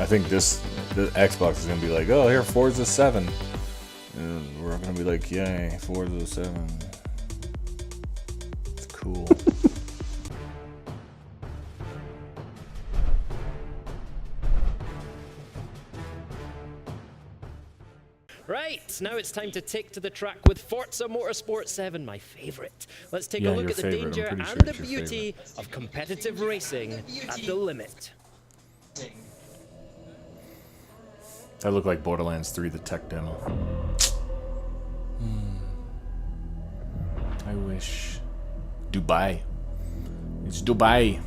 I think the Xbox is gonna be like, oh, here, Forza 7. And we're gonna be like, yay, Forza 7. It's cool. Right, now it's time to take to the track with Forza Motorsport 7, my favorite. Let's take a look at the danger and the beauty of competitive racing at the limit. That looked like Borderlands 3, the tech demo. I wish. Dubai. It's Dubai.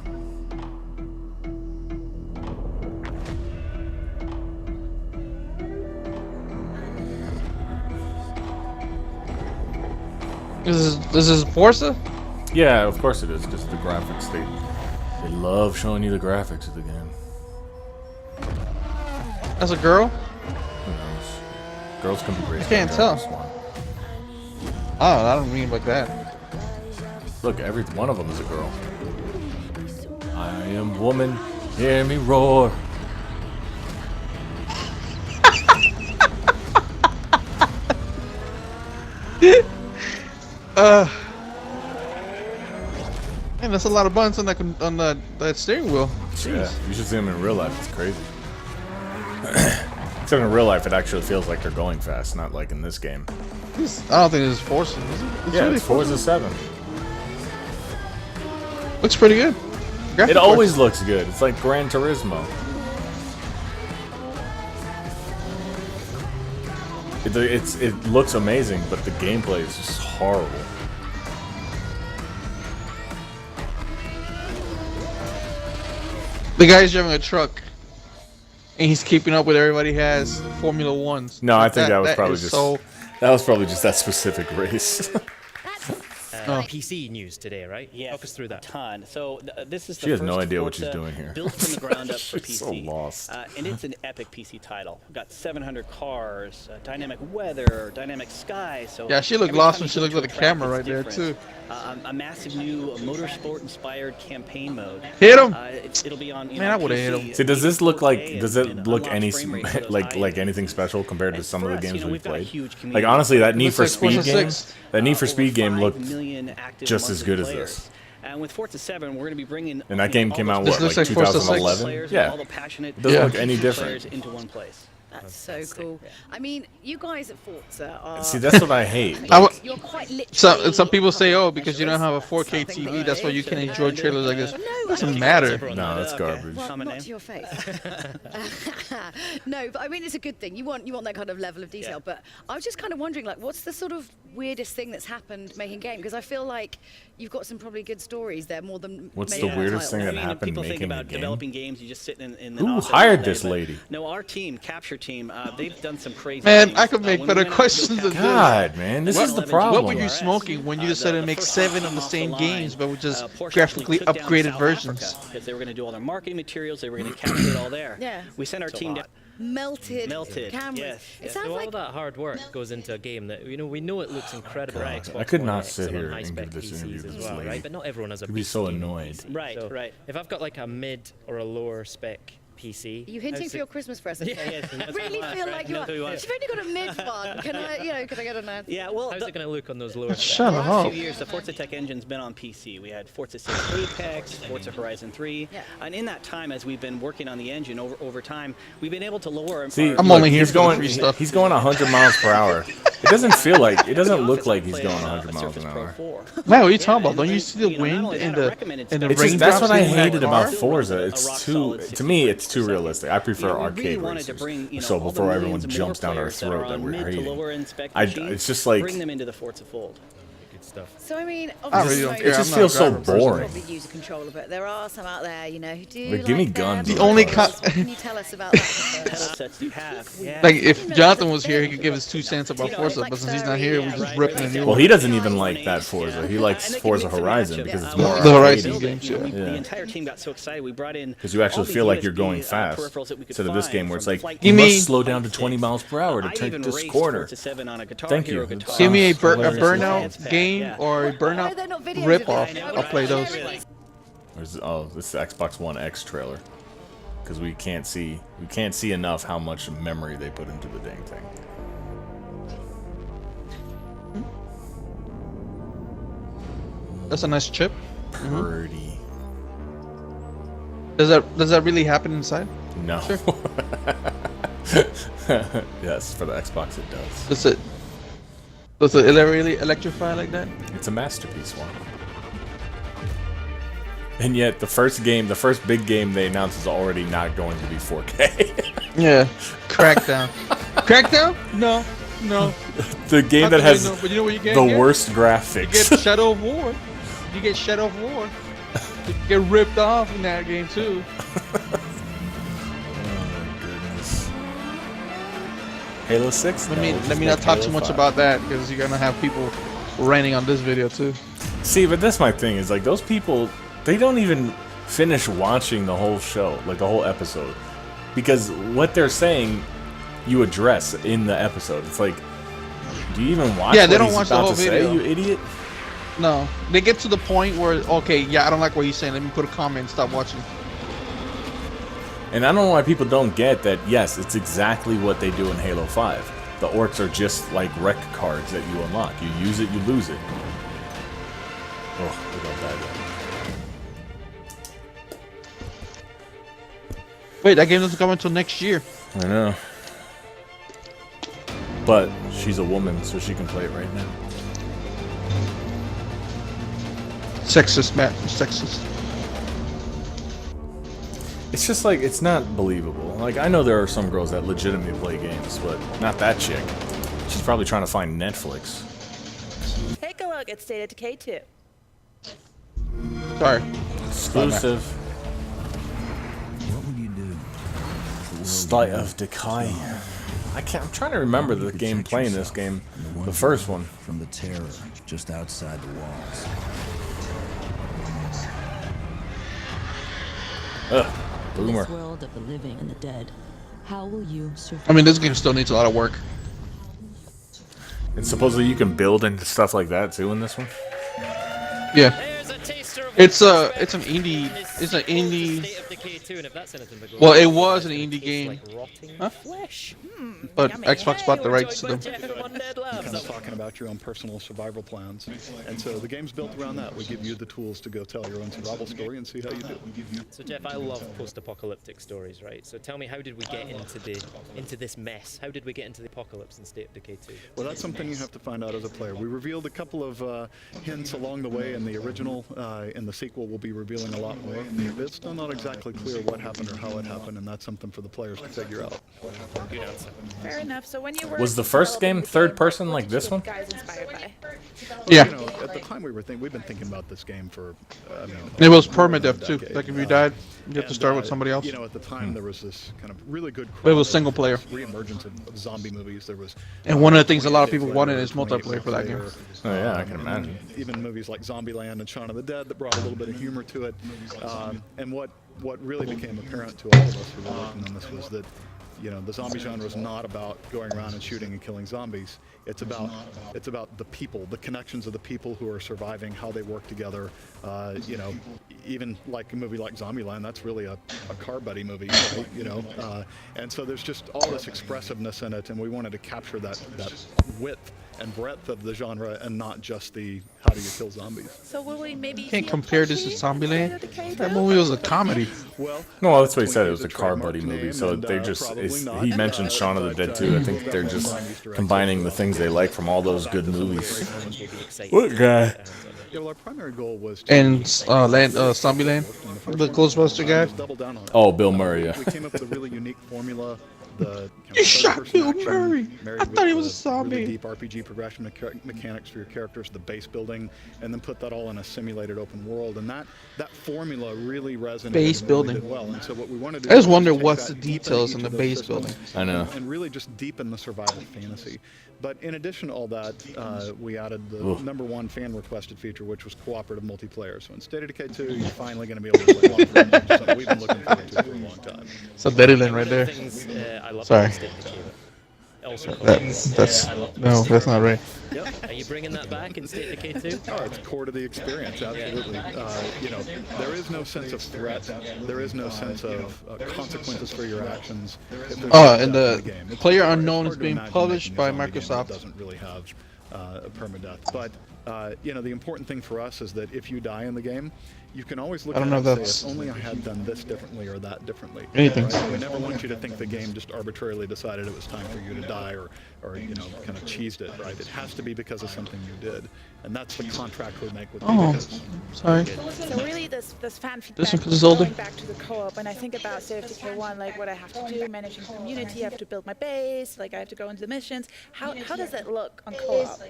This is Forza? Yeah, of course it is. Just the graphics. They love showing you the graphics of the game. That's a girl? Who knows? Girls can be racing. I can't tell. Oh, I don't mean like that. Look, every one of them is a girl. I am woman, hear me roar. Man, that's a lot of buttons on that steering wheel. Jeez. Yeah, you should see them in real life. It's crazy. Except in real life, it actually feels like they're going fast, not like in this game. I don't think this is Forza. Is it? Yeah, really it's Forza 7. Looks pretty good. It always looks good. It's like Gran Turismo. It looks amazing, but the gameplay is just horrible. The guy's driving a truck, and he's keeping up with everybody has Formula Ones. No, I think that was probably just that specific race. PC news today, right? Yeah, talk us through that. Ton. So this is the She has first no idea Forza what she's doing here. built from the ground up for She's PC. so lost. And it's an epic PC title. We've got 700 cars, dynamic weather, dynamic sky. So yeah, she looked every lost time when you she go looked to at a the track, camera it's right there different. too. A massive new motorsport-inspired campaign mode. Hit him! It'll be on. Man, I would've hit him. See, does this look like? Does it look any like anything special compared to some of the games we've played? Like honestly, that Need for Speed game, looked just as good as this. And with Forza 7, we're going to be bringing. And that game came out This what, looks like like Forza 6. 2011? Yeah. All the passionate It doesn't look any different. players into one place. That's so cool. I mean, you guys at Forza are... See, that's what I hate. You're quite literally... Some people say, oh, because you don't have a 4K TV, that's why you can enjoy trailers like this. It doesn't matter. No, that's garbage. Well, not to your face. No, but I mean, it's a good thing. You want that kind of level of detail. But I was just kind of wondering, like, what's the sort of weirdest thing that's happened making game? Because I feel like you've got some probably good stories there, more than What's the weirdest thing that happened people think making a about game? developing games, you just sit in the Who office hired all day, this but lady? No, our team, Capture Team, they've done some crazy Man, things. I could make When better we went out to questions build than this. God, man, this is the problem. What were you smoking when you decided to make 7 of the same games, but with just graphically upgraded versions? Because they were going to do all their marketing materials, they were going to capture it all there. Yeah. We sent our team down. Melted cameras. Yes. It So sounds all like... that hard work goes into a game that we know it looks incredible. on Xbox I could One not X sit and on here and high-spec give this PCs interview to as this well, lady. right? But not everyone has a You'd be PC so gaming annoyed. PC. Right, So right. If I've got like a mid or a lower spec PC, Are you hinting for your Christmas present? Yes, I really feel like you are. You've only got a mid one. Can I, can I get a nine? Yeah, well, how's it going to look on those lower specs? Shut the up. last few years, the Forza Tech engine's been on PC. We had Forza 6 Apex, Forza Horizon 3, and in that time, as we've been working on the engine over time, we've been able to lower. See, I'm look, only here he's for the going. free stuff. He's going 100 miles per hour. It doesn't feel like. It doesn't look like he's going 100 miles an hour. Man, what are you talking about? Don't you see the wind and the It's just, raindrops? that's what I hitting that hated car? about Forza. It's too. To me, it's too realistic. I prefer arcade races. So before everyone jumps down our throat that we're hating, it's just like. Bring them into the Forza fold. Good stuff. So I mean, I really don't obviously, care. It just I'm not feels a so driver person. boring. probably use a controller, but there are some out there, who do. But give me like guns. them. The only What can you tell us about that? Pedal sets you have. Yeah. Like, if Jonathan was here, he could give his 2 cents about Forza, but since he's not here, we're just ripping a new Well, one. he doesn't even like that Forza. He likes Forza Horizon because it's more The Horizon arcadey. game, sure. The entire team got so excited. We brought in Because you actually feel like you're going fast. Instead Instead of this game where it's like, You you mean- must slow down to 20 miles per hour to take this corner. Thank you. Give me a Hilarious. Burnout game or a Burnout they're not videos rip of off. it. I'll play those. Oh, this is the Xbox One X trailer. because we can't see enough how much memory they put into the dang thing. That's a nice chip. Pretty. Does that really happen inside? No. Sure. Yes, for the Xbox it does. Does it really electrify like that? It's a masterpiece one. And yet the first big game they announced is already not going to be 4K. Yeah. Crackdown. Crackdown? No. The game that has but you know what you get the here? worst graphics. You get Shadow of War. You get Shadow of War. You get ripped off in that game too. Halo 6? Let me not talk too much about that because you're gonna have people ranting on this video too. See, but that's my thing, is like those people, they don't even finish watching the whole show, like the whole episode. Because what they're saying, you address in the episode. It's like, do you even watch Yeah, they what don't he's watch the about whole to say, video. you idiot? No, they get to the point where, okay, yeah, I don't like what he's saying. Let me put a comment and stop watching. And I don't know why people don't get that, yes, it's exactly what they do in Halo 5. The orcs are just like rec cards that you unlock. You use it, you lose it. Oh, look how bad that is. Wait, that game doesn't come until next year. I know. But she's a woman, so she can play it right now. Sexist, Matt. Sexist. It's just like, it's not believable. Like, I know there are some girls that legitimately play games, but not that chick. She's probably trying to find Netflix. Take a look at State of Decay 2. Sorry. Exclusive. What would you do? State of Decay. I'm trying to remember the game playing this game. The first one. From the terror just outside the walls. Ugh. Boomer. This world of the living and the dead, how will you survive? I mean, this game still needs a lot of work. And supposedly you can build into stuff like that too in this one. Yeah. There's a taster of It's an indie. It's an indie. State of Decay 2, and if that's anything but Well, it good, was an it indie tastes game. like rotting Huh? flesh. But Yummy. Xbox bought the Hey, rights to we're them. joined by Jeff of Undead Labs. Kind of talking about your own personal survival plans. And so the game's built around that. We give you the tools to go tell your own survival story and see how you do. So Jeff, I love post-apocalyptic stories, right? So tell me, how did we get into this mess? How did we get into the apocalypse in State of Decay 2? Well, that's something you have to find out as a player. We revealed a couple of hints along the way in the original. In the sequel, we'll be revealing a lot more. It's still not exactly clear what happened or how it happened, and that's something for the players to figure out. Good answer. Fair enough. So when you were Was the first game developing the third game, person what like did this you one? guys inspired by? Yeah. You know, at the time we've been thinking about this game for. It was over a permadeath too. decade. Like if you died, you have to And, start with somebody else. You know, at the time there was this kind of really good. But it was crop single of player. Reemergence of zombie movies. There was. And one of the things a lot of people 28 wanted is 28 multiplayer for that game. Oh yeah, I can imagine. Even movies like Zombieland and Shaun of the Dead that brought a little bit of humor to it. And what really became apparent to all of us who were working on this was that, you know, the zombie genre is not about going around and shooting and killing zombies. It's about the people, the connections of the people who are surviving, how they work together. You know, even like a movie like Zombieland, that's really a car buddy movie, right? You know, and so there's just all this expressiveness in it, and we wanted to capture that width and breadth of the genre, and not just the how do you kill zombies. So will we maybe You can't see a compare this to plushie from Zombieland. State of Decay That 2? movie was a comedy. Well, No, that's what he said. It was a a car buddy trademarked movie. name, So and, they just probably not. he mentioned Shaun of the Dead too. I think they're just combining the things they like from all those good movies. What guy? Yeah, well, our primary goal was And Zombieland, the Ghostbuster guy. double down on it. Oh, Bill Murray. Yeah. We came up with a really unique formula. The kind of You shot third-person Bill action Murray. married I with thought he was the a zombie. Really deep RPG progression mechanics for your characters, the base building, and then put that all in a simulated open world. And that formula really resonated. Base and really building. did well. And so what we wanted to I just do was wonder take what's that, the deepen details each in the of those base systems, building. I know. and really just deepen the survival fantasy. But in addition to all that, we added the #1 fan requested feature, which was cooperative multiplayer. So in State of Decay 2, you're finally going to be able to play cooperative, which is something we've been looking forward to for a long time. It's a Maryland right there. Things, I love Sorry. about State of Decay, That's not right. Yep. Are you bringing that back in State of Decay 2? Oh, it's core to the experience, absolutely. You know, there is no sense of threat. There is no sense of consequences for your actions. And the PlayerUnknown is being published by Microsoft. Doesn't really have a permadeath, but you know, the important thing for us is that if you die in the game, you can always look at it and say, if only I had done this differently or that differently. Anything. Right? We never want you to think the game just arbitrarily decided it was time for you to die or you know, kind of cheesed it, right? It has to be because of something you did. And that's the contract we make with you. Sorry. So really this fan feedback, This one 'cause it's older. going back to the co-op, and I think about State of Decay 1, like what I have to do, managing community, I have to build my base, like I have to go into the missions. How does it look on co-op?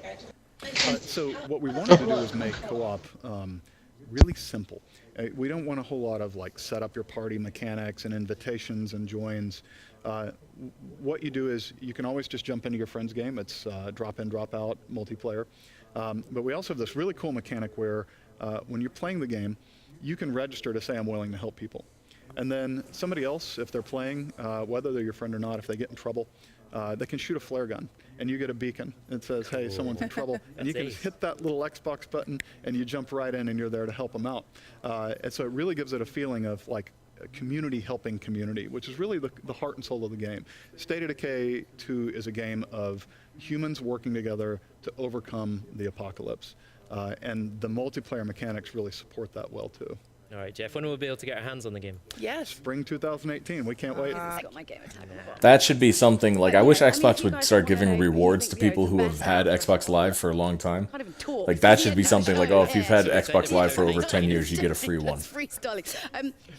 So what we wanted to do is make co-op really simple. We don't want a whole lot of like set up your party mechanics and invitations and joins. What you do is you can always just jump into your friend's game. It's drop in, drop out multiplayer. But we also have this really cool mechanic where when you're playing the game, you can register to say I'm willing to help people. And then somebody else, if they're playing, whether they're your friend or not, if they get in trouble, they can shoot a flare gun, and you get a beacon. It says, hey, someone's in trouble. And you can just hit that little Xbox button, and you jump right in, and you're there to help them out. And so it really gives it a feeling of like a community helping community, which is really the heart and soul of the game. State of Decay 2 is a game of humans working together to overcome the apocalypse. And the multiplayer mechanics really support that well, too. All right, Jeff, when will we be able to get our hands on the game? Yes. Spring 2018. We can't wait. Got my game attack on the bottom. That should be something, like, I wish Xbox would start giving rewards to people who have had Xbox Live for a long time. Can't even talk. Like, that should be something like, oh, if you've had Xbox Live for over 10 years, you get a free one. That's freestyling.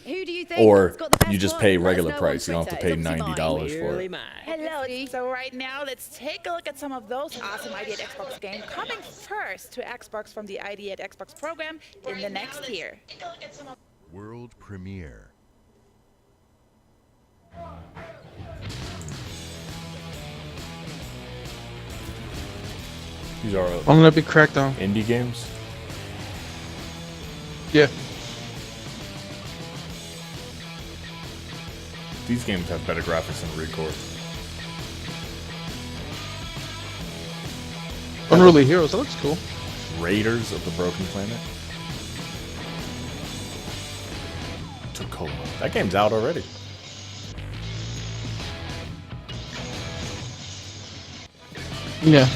Who do you think Or has got the best you just one? pay Let us regular know on price. You don't have to pay Twitter. It's obviously $90 for Clearly it. mine. Hello. So right now, let's take a look at some of those awesome ID at Xbox games coming first to Xbox from the ID at Xbox program in the next year. World premiere. These are I'm gonna be Crackdown. indie games. Yeah. These games have better graphics than Record. Unruly Heroes, that looks cool. Raiders of the Broken Planet. Tacoma. That game's out already. Yeah.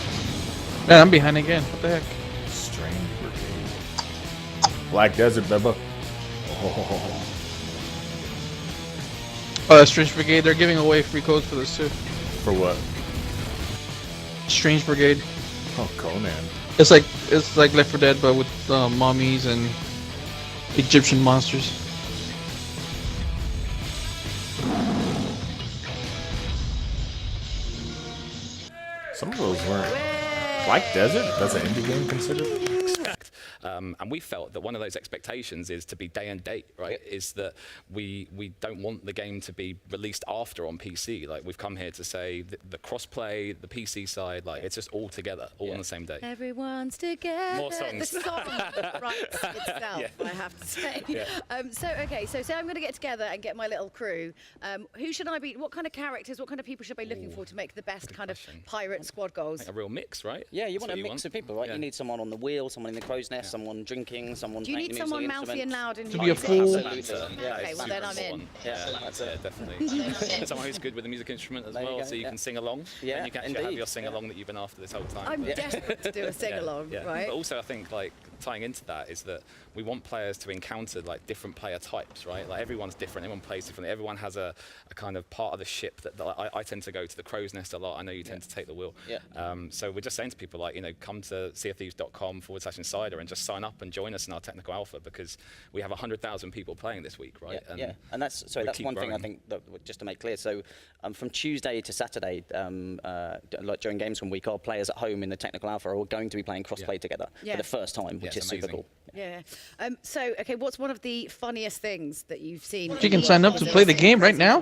Man, I'm behind again. What the heck? Strange Brigade. Black Desert, Beba. Oh. Strange Brigade, they're giving away free codes for this too. For what? Strange Brigade. Oh, Conan. It's like Left 4 Dead, but with mummies and Egyptian monsters. Some of those weren't. Black Desert? That's an indie game considered? And we felt that one of those expectations is to be day and date, right? Is that we don't want the game to be released after on PC. Like, we've come here to say the cross-play, the PC side, like, it's just all together, all on the same day. Everyone's together. More songs. The song writes itself, I have to say. So say I'm going to get together and get my little crew. Who should I be? What kind of characters, what kind of people should I be looking for to make the best kind of pirate squad goals? A real mix, right? Yeah, you want a mix of people, right? Yeah. You need someone on the wheel, someone in the crow's nest, someone drinking, someone Do you playing need musical someone mouthy and instruments. loud and To be a fool. Absolutely. Yeah, Okay, well then I'm in. Yeah, that's it. Definitely. Someone who's good with a music instrument as There you well, go, so you can sing along. Yeah, and you can actually have indeed. your sing-along that you've been after this whole time. I'm desperate to do a sing-along, right? But also, I think, like, tying into that is that we want players to encounter, like, different player types, right? Like, everyone's different, everyone plays differently, everyone has a kind of part of the ship that I tend to go to the crow's nest a lot. I know you tend to take the wheel. Yeah. So we're just saying to people, like, you know, come to seaofthieves.com/insider and just sign up and join us in our technical alpha, because we have 100,000 people playing this week, right? Yeah, and that's one thing I think that, just to make clear. So from Tuesday to Saturday, like during Gamescom week, our players at home in the technical alpha are all going to be playing crossplay together for the first time, which is super cool. Yeah. So, okay, what's one of the funniest things that you've seen? You can sign up to play the game right now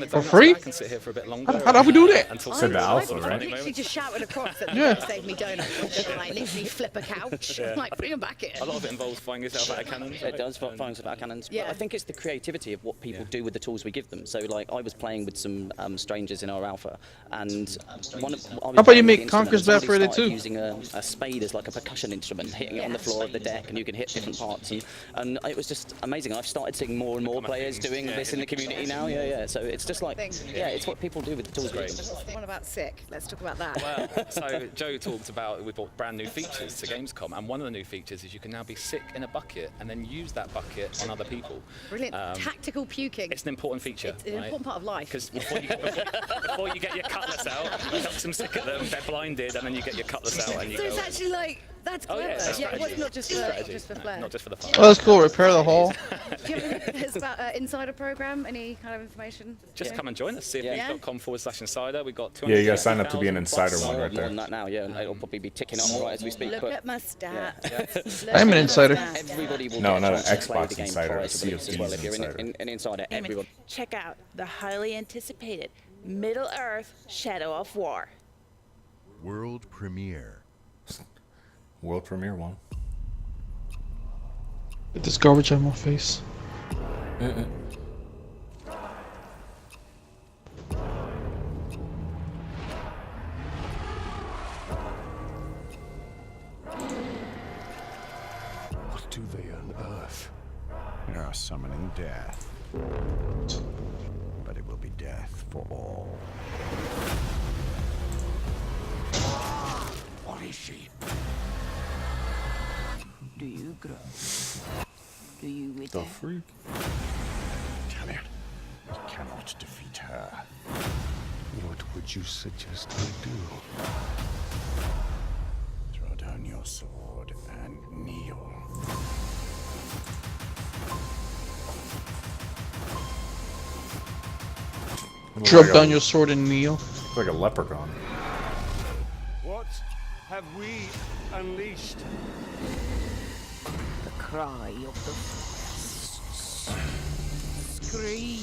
for free. I can sit here for a bit longer. How do we do that? Said the alpha, right? I literally just shouted across that Yeah. save me donuts. Like literally flip a couch. Like bring them back in. A lot of it involves flying yourself out of cannons. It does flying yourself out of cannons. Yeah. But I think it's the creativity of what people do with the tools we give them. So like I was playing with some strangers in our alpha, and How about you make Conker's Bad Fur Day too? Using a spade as like a percussion instrument, hitting it on the floor of the deck, and you can hit different parts. And it was just amazing. I've started seeing more and more players doing this in the community now. Yeah. So it's just like, yeah, it's what people do with the tools. What about sick? Let's talk about that. Well, so Joe talked about we brought brand new features to Gamescom, and one of the new features is you can now be sick in a bucket and then use that bucket on other people. Brilliant. Tactical puking. It's an important feature. It's an important part of life. Because before you get your cutlass out, you chuck some sick at them, they're blinded, and then you get your cutlass out and you So go. it's actually like, that's clever. Yeah, well, not just for flair. Not just for the fun. Oh, that's cool. Repair the hull. Do you have any about insider program? Any kind of information? Just come and join us. cfp.com/insider. We've got 200. Yeah, you gotta sign up to be an insider one right More there. than that now, yeah. It'll probably be ticking up right as we speak. Look at my stats. I'm an insider. Everybody will No, get not a an chance to play Xbox the game insider, prior a to release as well. If you're insider. an insider, everyone. Check out the highly anticipated Middle-earth Shadow of War. World premiere. World premiere one. Get this garbage out of my face. What do they unearth? They are summoning death. But it will be death for all. What is she? Do you grow? Do you with The freak? Tell it. We cannot defeat her. What would you suggest we do? Throw down your sword and kneel. Drop down your sword and kneel. It's like a leprechaun. What have we unleashed? The cry of the forests. Scream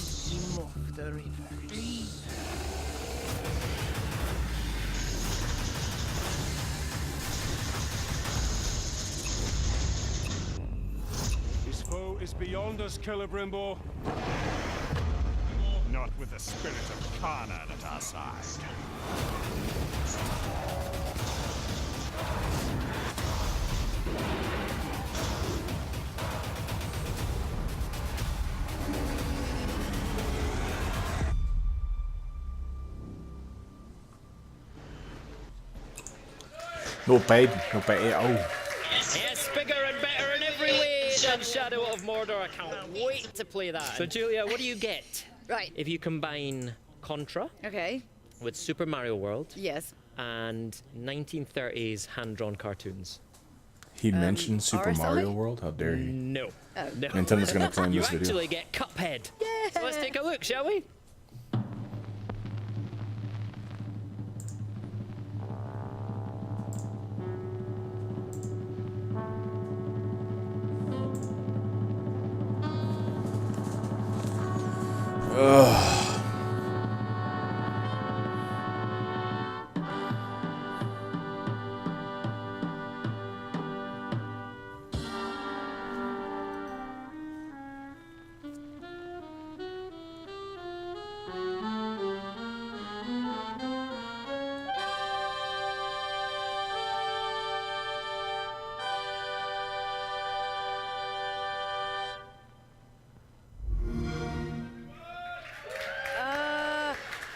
of the river. His foe is beyond us, Celebrimbo. Not with the spirit of Kana at our side. No paid. No paid. Oh. Yes, bigger and better in every way than Shadow of Mordor. I can't wait to play that. So, Julia, what do you get? Right. If you combine Contra with Super Mario World and 1930s hand-drawn cartoons. He mentioned Super Mario World? How dare he? No. No. Nintendo's gonna claim this video. You actually get Cuphead. Yeah. So let's take a look, shall we?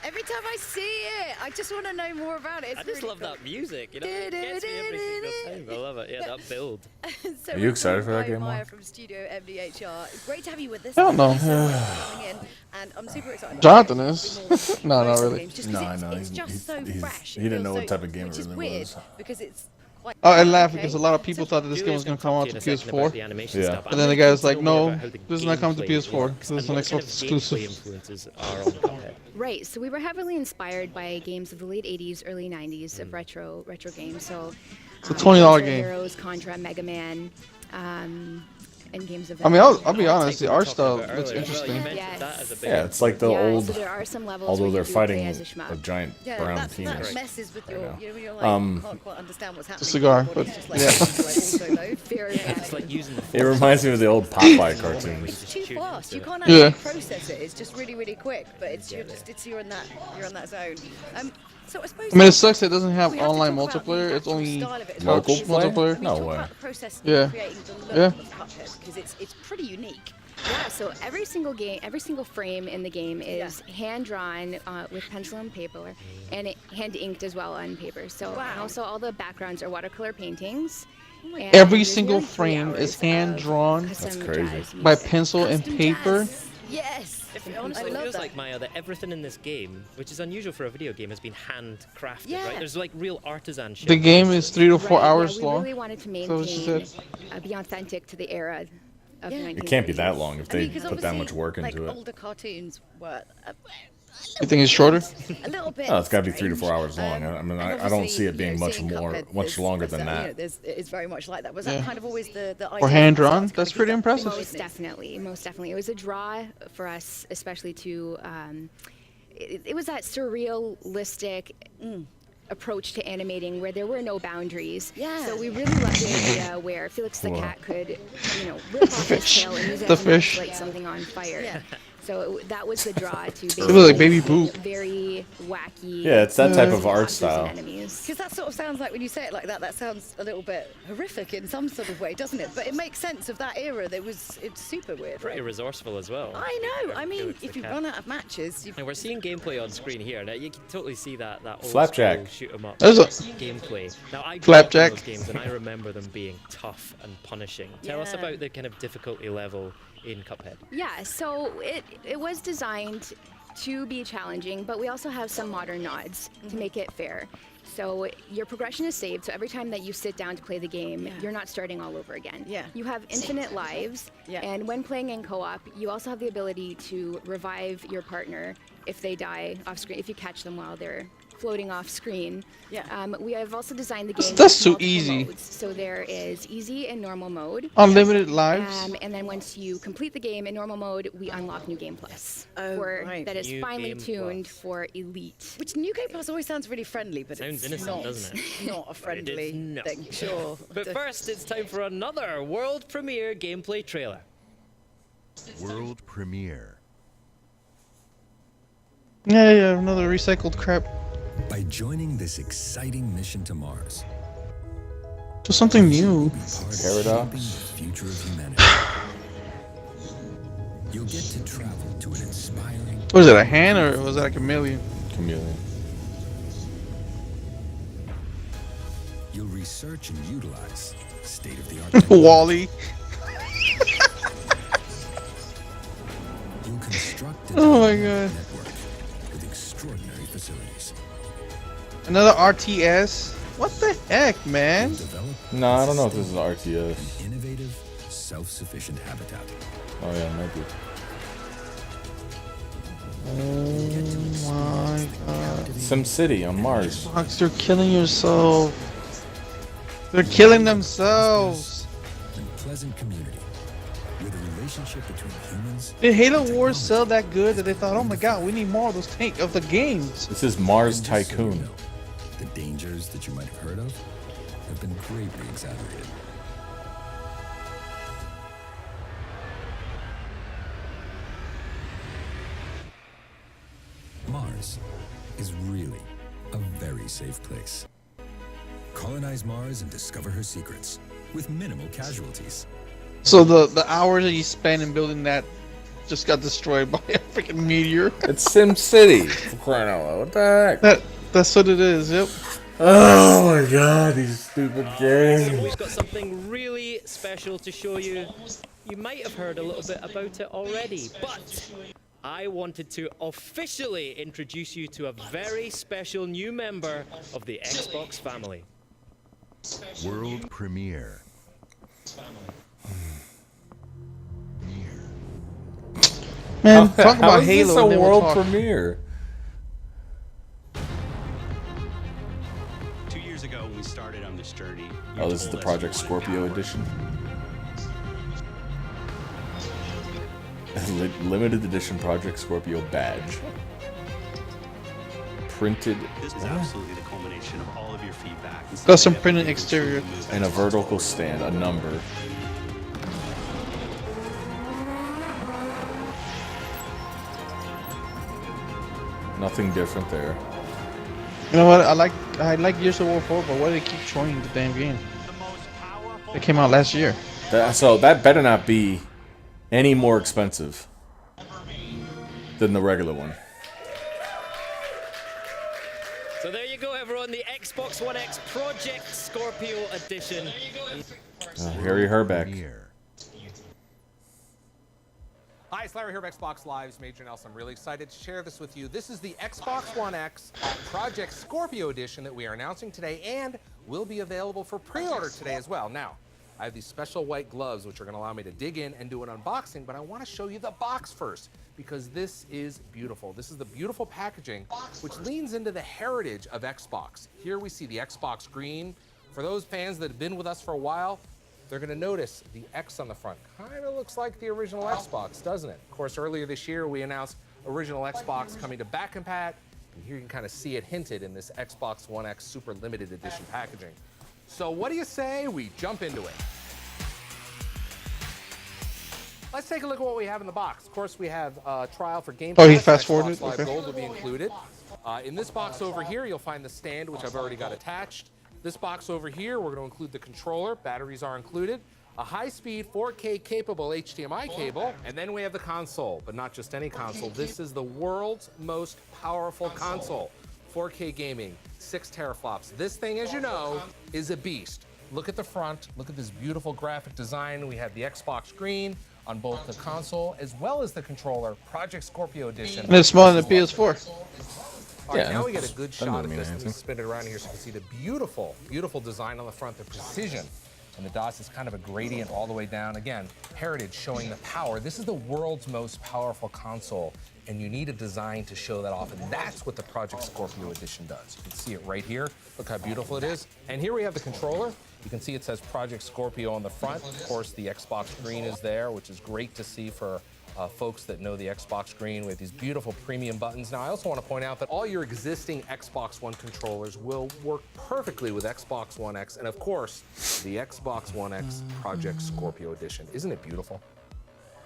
Every time I see it, I just want to know more about it. It's I just really love cool. that music. You know, it gets me every single time. I love it. Yeah, that build. So Are you excited for that game, Maya Mark? from Studio MDHR. Great to have you with us. I don't know. Thank you so much for coming in, and I'm super excited. Jonathan is. No, not really. No, I know. It's just so fresh. He didn't know what type of game it which is really weird was. because it's quite. Oh, I laugh because a lot of people thought that this game was going to come out to PS4. Yeah. And then the guy was like, no, this is not coming to PS4. This is an Xbox exclusive. Right, so we were heavily inspired by games of the late 80s, early 90s of retro games. So It's a $20 Guitar game. Heroes, Contra, Mega Man. in games of. I mean, I'll be honest. The art style looks interesting. Yeah, it's like the old. So there are some levels although they're fighting as a a giant brown penis. That messes with your, you know, you're like, can't quite understand what's happening. It's a cigar, but It reminds me of the old Popeye cartoons. It's too fast. You can't actually process it. It's just really, really quick. But it's you're in that zone. So I suppose. I mean, it sucks it doesn't have online multiplayer. It's only local multiplayer. No way. Yeah. Yeah. Because it's pretty unique. Yeah, so every single frame in the game is hand-drawn with pencil and paper, and hand-inked as well on paper. So and also all the backgrounds are watercolor paintings. Every single frame is hand-drawn by pencil and paper. Yes. It honestly feels like, Maya, that everything in this game, which is unusual for a video game, has been handcrafted, right? There's like real artisanship. The game is 3 to 4 hours long. We really wanted to maintain, be authentic to the era of the 1930s. It can't be that long if they put that much work into it. Older cartoons were. You think it's shorter? A little bit. Oh, it's got to be 3 to 4 hours long. I mean, I don't see it being much longer than that. It's very much like that. Was that kind of always the idea? Or hand drawn? That's pretty impressive. Most definitely. It was a draw for us, especially to. It was that surrealistic approach to animating where there were no boundaries. Yeah. So we really loved the idea where Felix the cat could, rip off his tail and use it to light something on fire. Yeah. So that was the draw to Baby Boo. Very wacky. Yeah, it's that type of art style. Because that sort of sounds like, when you say it like that, that sounds a little bit horrific in some sort of way, doesn't it? But it makes sense of that era. It's super weird. Pretty resourceful as well. I know. I mean, if you run out of matches, and we're seeing gameplay on screen here. Now you can totally see that old Flapjack shoot 'em up gameplay. Now I played those games and I remember them being tough and punishing. Tell us about the kind of difficulty level in Cuphead. Yeah, so it was designed to be challenging, but we also have some modern nods to make it fair. So your progression is saved, so every time that you sit down to play the game, you're not starting all over again. Yeah. You have infinite lives, and when playing in co-op, you also have the ability to revive your partner if they die off screen, if you catch them while they're floating off screen. Yeah. We have also designed the game. That's too easy. Modes. So there is easy and normal mode. Unlimited lives. And then once you complete the game in normal mode, we unlock New Game Plus. That is finely tuned for Elite. Which New Game Plus always sounds really friendly, but sounds it's innocent, not, doesn't it? Not a friendly thing. Sure. But first, it's time for another world premiere gameplay trailer. World premiere. Yeah, another recycled crap. By joining this exciting mission to Mars, just something new. Paradox. The future of humanity. You'll get to travel to an inspiring. Was it a hand or was that a chameleon? Chameleon. You'll research and utilize state-of-the-art. Wally. You'll construct a network with extraordinary facilities. Another RTS? What the heck, man? No, I don't know if this is an RTS. An innovative, self-sufficient habitat. Oh yeah, maybe. Oh my god. SimCity on Mars. Fox, they're killing yourself. They're killing themselves. A pleasant community with a relationship between humans. Did Halo Wars sell that good that they thought, oh my god, we need more of those of the games? This is Mars Tycoon. The dangers that you might have heard of have been greatly exaggerated. Mars is really a very safe place. Colonize Mars and discover her secrets with minimal casualties. So the hours that you spent in building that just got destroyed by a freaking meteor. It's SimCity. For crying out loud. What the heck? That's what it is, yep. Oh my god, these stupid games. So we've got something really special to show you. You might have heard a little bit about it already, but I wanted to officially introduce you to a very special new member of the Xbox family. World premiere. Man, talk about Halo. How is this a world premiere? 2 years ago when we started on this journey. Oh, this is the Project Scorpio edition. Limited edition Project Scorpio badge. Printed. This is absolutely the culmination of all of your feedback. Custom printed exterior. And a vertical stand, a number. Nothing different there. You know what? I like Gears of War 4, but why do they keep showing the damn game? It came out last year. So that better not be any more expensive than the regular one. So there you go, everyone. The Xbox One X Project Scorpio Edition. Harry Herbeck. Hi, it's Larry here of Xbox Live's Major Nelson. I'm really excited to share this with you. This is the Xbox One X Project Scorpio Edition that we are announcing today and will be available for pre-order today as well. Now, I have these special white gloves which are going to allow me to dig in and do an unboxing, but I want to show you the box first because this is beautiful. This is the beautiful packaging which leans into the heritage of Xbox. Here we see the Xbox green. For those fans that have been with us for a while, they're going to notice the X on the front. Kind of looks like the original Xbox, doesn't it? Of course, earlier this year, we announced original Xbox coming to back and pat. And here you can kind of see it hinted in this Xbox One X Super Limited Edition packaging. So what do you say we jump into it? Let's take a look at what we have in the box. Of course, we have a trial for Game Pass. Oh, he fast-forwarded? Xbox Live Okay. Gold will be included. In this box over here, you'll find the stand, which I've already got attached. This box over here, we're going to include the controller. Batteries are included. A high-speed 4K capable HDMI cable. And then we have the console, but not just any console. This is the world's most powerful console. 4K gaming, 6 teraflops. This thing, as you know, is a beast. Look at the front. Look at this beautiful graphic design. We have the Xbox screen on both the console as well as the controller. Project Scorpio Edition. And it's smaller than the PS4. All right, Yeah, now we get a good doesn't shot really of mean this. Let me anything. spin it around here so you can see the beautiful, beautiful design on the front, the precision. And the DOS is kind of a gradient all the way down. Again, heritage showing the power. This is the world's most powerful console, and you need a design to show that off. And that's what the Project Scorpio Edition does. You can see it right here. Look how beautiful it is. And here we have the controller. You can see it says Project Scorpio on the front. Of course, the Xbox screen is there, which is great to see for folks that know the Xbox screen with these beautiful premium buttons. Now, I also want to point out that all your existing Xbox One controllers will work perfectly with Xbox One X, and of course, the Xbox One X Project Scorpio Edition. Isn't it beautiful?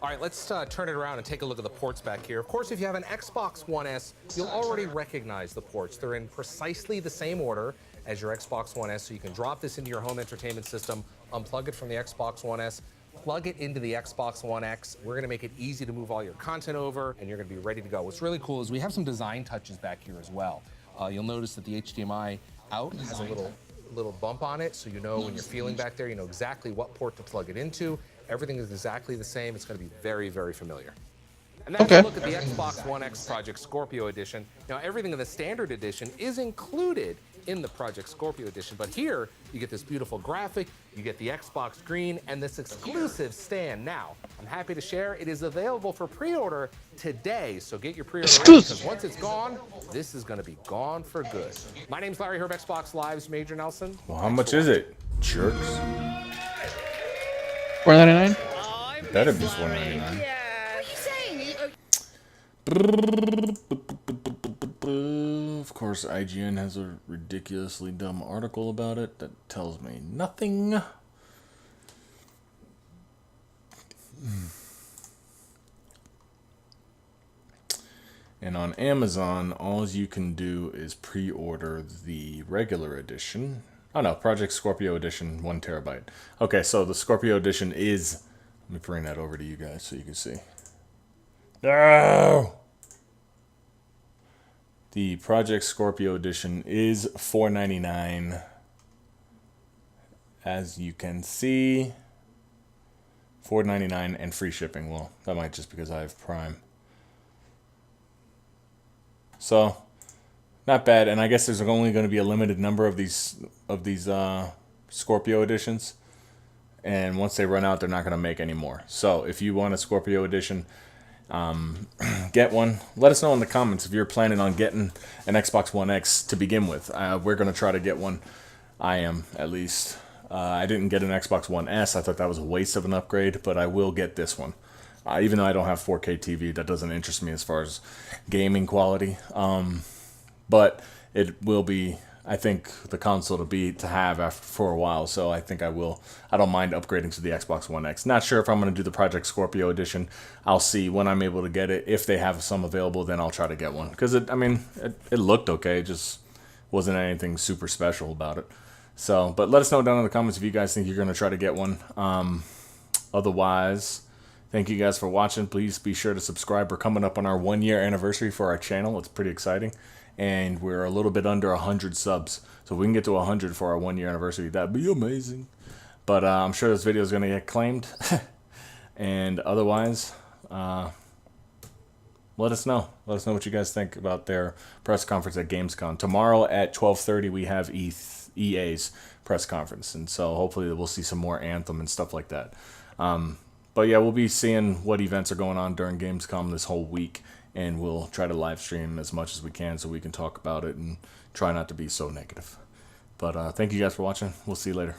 All right, let's turn it around and take a look at the ports back here. Of course, if you have an Xbox One S, you'll already recognize the ports. They're in precisely the same order as your Xbox One S, so you can drop this into your home entertainment system, unplug it from the Xbox One S, plug it into the Xbox One X. We're going to make it easy to move all your content over, and you're going to be ready to go. What's really cool is we have some design touches back here as well. You'll notice that the HDMI out has a little bump on it, so you know when you're feeling back there, you know exactly what port to plug it into. Everything is exactly the same. It's going to be very, very familiar. And that's a look at the Xbox One X Project Scorpio Edition. Now, everything in the standard edition is included in the Project Scorpio Edition, but here you get this beautiful graphic, you get the Xbox green, and this exclusive stand. Now, I'm happy to share it is available for pre-order today, so get your pre-order ready, because once it's gone, this is going to be gone for good. My name's Larry Herb, Xbox Live's Major Nelson. Well, how much is it, jerks? $4.99? Better be $4.99. What are you saying? Of course, IGN has a ridiculously dumb article about it that tells me nothing. And on Amazon, all you can do is pre-order the regular edition. Oh no, Project Scorpio Edition, 1 terabyte. Okay, so the Scorpio Edition is... Let me bring that over to you guys so you can see. No! The Project Scorpio Edition is $4.99. As you can see, $4.99 and free shipping. Well, that might just because I have Prime. So, not bad. And I guess there's only going to be a limited number of these Scorpio editions. And once they run out, they're not going to make any more. So, if you want a Scorpio edition, get one. Let us know in the comments if you're planning on getting an Xbox One X to begin with. We're going to try to get one. I am, at least. I didn't get an Xbox One S. I thought that was a waste of an upgrade, but I will get this one. Even though I don't have 4K TV, that doesn't interest me as far as gaming quality. But it will be, I think, the console to have after for a while. So I think I will. I don't mind upgrading to the Xbox One X. Not sure if I'm going to do the Project Scorpio edition. I'll see when I'm able to get it. If they have some available, then I'll try to get one. Because it looked okay. It just wasn't anything super special about it. So, but let us know down in the comments if you guys think you're going to try to get one. Otherwise, thank you guys for watching. Please be sure to subscribe. We're coming up on our 1-year anniversary for our channel. It's pretty exciting. And we're a little bit under 100 subs. So if we can get to 100 for our 1-year anniversary, that'd be amazing. But I'm sure this video is going to get claimed. And otherwise, let us know. Let us know what you guys think about their press conference at Gamescom. Tomorrow at 12:30, we have EA's press conference. And so hopefully we'll see some more Anthem and stuff like that. But yeah, we'll be seeing what events are going on during Gamescom this whole week. And we'll try to live stream as much as we can so we can talk about it and try not to be so negative. But thank you guys for watching. We'll see you later.